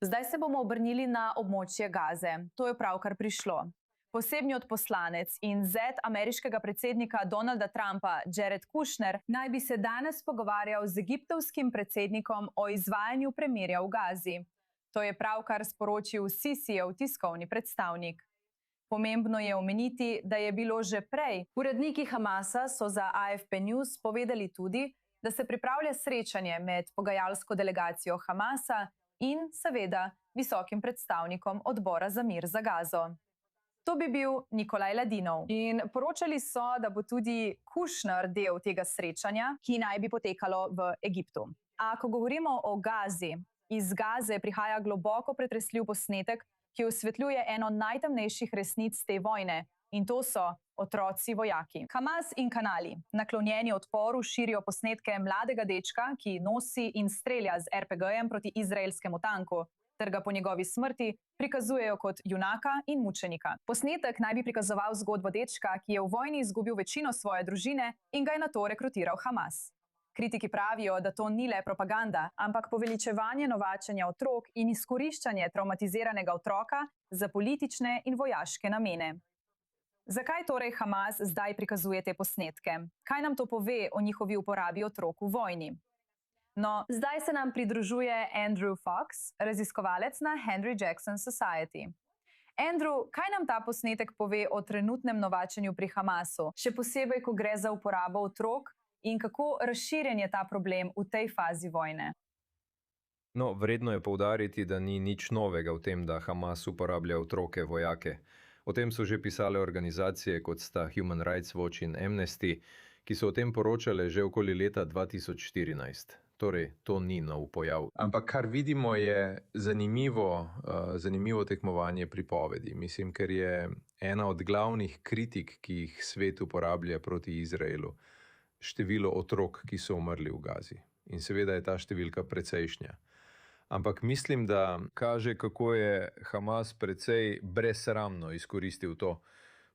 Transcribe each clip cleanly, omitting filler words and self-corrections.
Zdaj se bomo obrnili na območje Gaze. To je pravkar prišlo. Posebni odposlanec in zet ameriškega predsednika Donalda Trumpa, Jared Kushner, naj bi se danes pogovarjal z egiptovskim predsednikom o izvajanju premirja v Gazi. To je pravkar sporočil Sisijev tiskovni predstavnik. Pomembno je omeniti, da je bilo že prej. Uredniki Hamasa so za AFP News povedali tudi, da se pripravlja srečanje med pogajalsko delegacijo Hamasa in seveda visokim predstavnikom odbora za mir za Gazo. To bi bil Nikolaj Ladinov. In poročali so, da bo tudi Kushner del tega srečanja, ki naj bi potekalo v Egiptu. A ko govorimo o Gazi, iz Gaze prihaja globoko pretresljiv posnetek, ki osvetljuje eno najtemnejših resnic te vojne. In to so otroci vojaki. Hamas in kanali, naklonjeni odporu, širijo posnetke mladega dečka, ki nosi in strelja z RPG-jem proti izraelskemu tanku, ter ga po njegovi smrti prikazujejo kot junaka in mučenika. Posnetek naj bi prikazoval zgodbo dečka, ki je v vojni izgubil večino svoje družine in ga je nato rekrutiral Hamas. Kritiki pravijo, da to ni le propaganda, ampak poveličevanje novačenja otrok in izkoriščanje travmatiziranega otroka za politične in vojaške namene. Zakaj torej Hamas zdaj prikazuje te posnetke? Kaj nam to pove o njihovi uporabi otrok v vojni? No, zdaj se nam pridružuje Andrew Fox, raziskovalec na Henry Jackson Society. Andrew, kaj nam ta posnetek pove o trenutnem novačenju pri Hamasu, še posebej, ko gre za uporabo otrok, in kako razširjen je ta problem v tej fazi vojne? No, vredno je poudariti, da ni nič novega v tem, da Hamas uporablja otroke vojake. O tem so že pisale organizacije, kot sta Human Rights Watch in Amnesty, ki so o tem poročale že okoli leta 2014. Torej, to ni nov pojav. Ampak kar vidimo je zanimivo tekmovanje pripovedi. Mislim, ker je ena od glavnih kritik, ki jih svet uporablja proti Izraelu, število otrok, ki so umrli v Gazi. In seveda je ta številka precejšnja. Ampak mislim, da kaže, kako je Hamas precej brezsramno izkoristil to,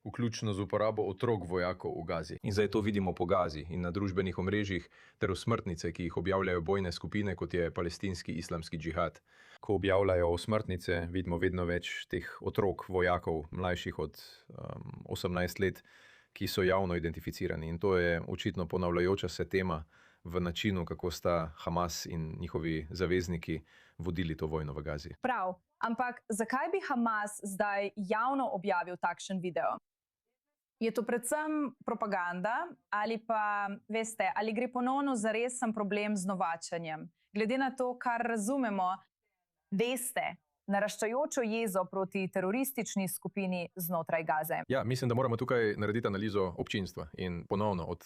vključno z uporabo otrok vojakov v Gazi. In zdaj to vidimo po Gazi in na družbenih omrežjih ter osmrtnice, ki jih objavljajo bojne skupine, kot je palestinski islamski džihad. Ko objavljajo osmrtnice, vidimo vedno več teh otrok vojakov, mlajših od 18 let, ki so javno identificirani. In to je očitno ponavljajoča se tema v načinu, kako sta Hamas in njihovi zavezniki vodili to vojno v Gazi. Prav, ampak zakaj bi Hamas zdaj javno objavil takšen video? Je to predvsem propaganda ali pa, veste, ali gre ponovno za resen problem z novačenjem? Glede na to, kar razumemo, veste, naraščajočo jezo proti teroristični skupini znotraj Gaze. Ja, mislim, da moramo tukaj narediti analizo občinstva in ponovno od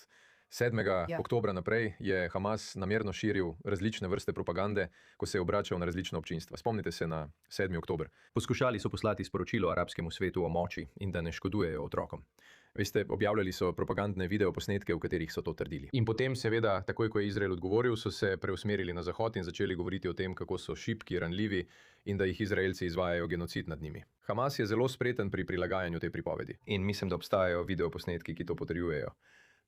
7. oktobra naprej je Hamas namerno širil različne vrste propagande, ko se je obračal na različna občinstva. Spomnite se na 7. oktober. Poskušali so poslati sporočilo arabskemu svetu o moči in da ne škodujejo otrokom. Veste, objavljali so propagandne videoposnetke, v katerih so to trdili. In potem seveda, takoj ko je Izrael odgovoril, so se preusmerili na zahod in začeli govoriti o tem, kako so šibki, ranljivi in da jih Izraelci izvajajo genocid nad njimi. Hamas je zelo spreten pri prilagajanju tej pripovedi in mislim, da obstajajo videoposnetki, ki to potrjujejo.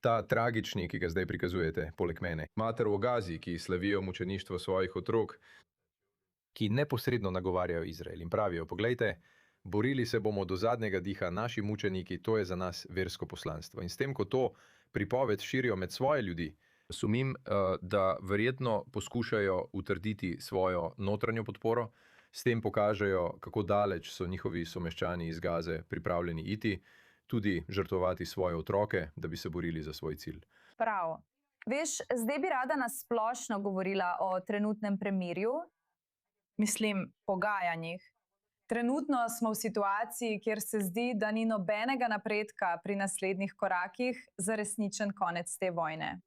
Ta tragični, ki ga zdaj prikazujete, poleg mene, mater v Gazi, ki slavijo mučeništvo svojih otrok, ki neposredno nagovarjajo Izrael in pravijo, poglejte, borili se bomo do zadnjega diha, naši mučeniki, to je za nas versko poslanstvo. In s tem, ko to pripoved širijo med svoje ljudi, sumim, da verjetno poskušajo utrditi svojo notranjo podporo, s tem pokažejo, kako daleč so njihovi someščani iz Gaze pripravljeni iti, tudi žrtvovati svoje otroke, da bi se borili za svoj cilj. Prav. Veš, zdaj bi rada nasplošno govorila o trenutnem premirju, mislim, pogajanjih. Trenutno smo v situaciji, kjer se zdi, da ni nobenega napredka pri naslednjih korakih za resničen konec te vojne.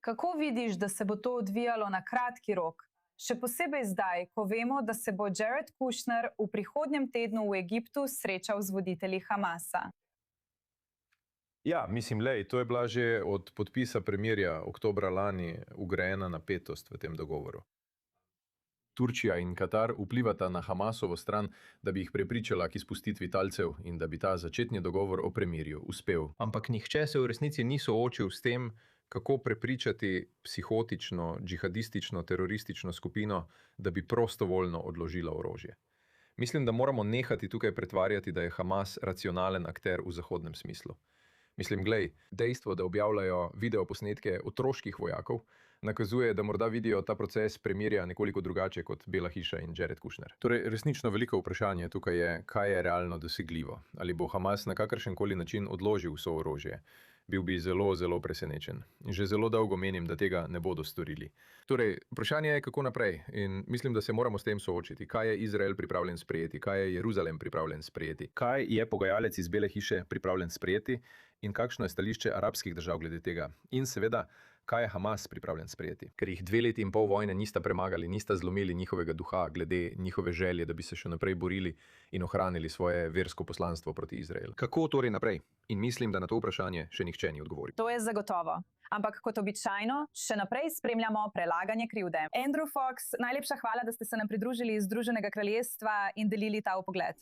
Kako vidiš, da se bo to odvijalo na kratki rok? Še posebej zdaj, ko vemo, da se bo Jared Kushner v prihodnjem tednu v Egiptu srečal z voditelji Hamasa. Ja, mislim, to je bila že od podpisa premirja oktobra lani ugrajena napetost v tem dogovoru. Turčija in Katar vplivata na Hamasovo stran, da bi jih prepričala k izpustitvi talcev in da bi ta začetni dogovor o premirju uspel. Ampak nihče se v resnici ni soočil s tem, Kako prepričati psihotično, džihadistično, teroristično skupino, da bi prostovoljno odložila orožje? Mislim, da moramo nehati tukaj pretvarjati, da je Hamas racionalen akter v zahodnem smislu. Mislim, glej, dejstvo, da objavljajo videoposnetke otroških vojakov, nakazuje, da morda vidijo ta proces premirja nekoliko drugače kot Bela hiša in Jared Kushner. Torej, resnično veliko vprašanje tukaj je, kaj je realno dosegljivo. Ali bo Hamas na kakršenkoli način odložil vso orožje? Bil bi zelo, zelo presenečen. In že zelo dolgo menim, da tega ne bodo storili. Torej, vprašanje je, kako naprej. In mislim, da se moramo s tem soočiti. Kaj je Izrael pripravljen sprejeti? Kaj je Jeruzalem pripravljen sprejeti? Kaj je pogajalec iz Bele hiše pripravljen sprejeti? In kakšno je stališče arabskih držav glede tega? In seveda, kaj je Hamas pripravljen sprejeti? Ker jih 2 leti in pol vojne nista premagali, nista zlomili njihovega duha glede njihove želje, da bi se še naprej borili in ohranili svoje versko poslanstvo proti Izraelu. Kako torej naprej? In mislim, da na to vprašanje še nihče ni odgovoril. To je zagotovo. Ampak kot običajno, še naprej spremljamo prelaganje krivde. Andrew Fox, najlepša hvala, da ste se nam pridružili iz Združenega kraljestva in delili ta vpogled.